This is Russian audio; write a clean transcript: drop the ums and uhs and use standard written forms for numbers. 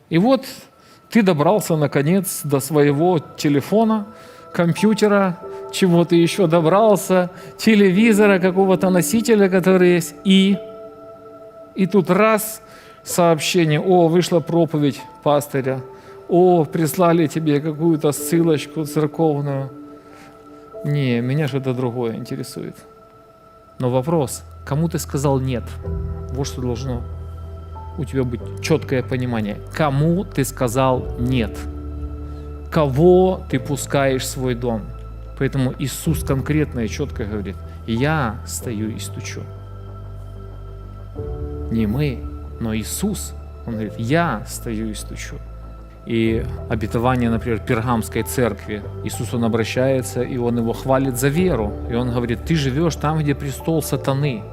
И вот ты добрался, наконец, до своего телефона, компьютера, чего-то еще добрался, телевизора, какого-то носителя, который есть, и тут раз сообщение: о, вышла проповедь пастыря, о, прислали тебе какую-то ссылочку церковную. Не, меня что-то другое интересует. Но вопрос: кому ты сказал нет? Вот что должно у тебя быть четкое понимание. Кому ты сказал нет? Кого ты пускаешь в свой дом? Поэтому Иисус конкретно и четко говорит: я стою и стучу. Не мы, но Иисус. Он говорит: я стою и стучу. И обетование, например, Пергамской церкви, Иисус, Он обращается, и Он его хвалит за веру. И Он говорит: ты живешь там, где престол сатаны.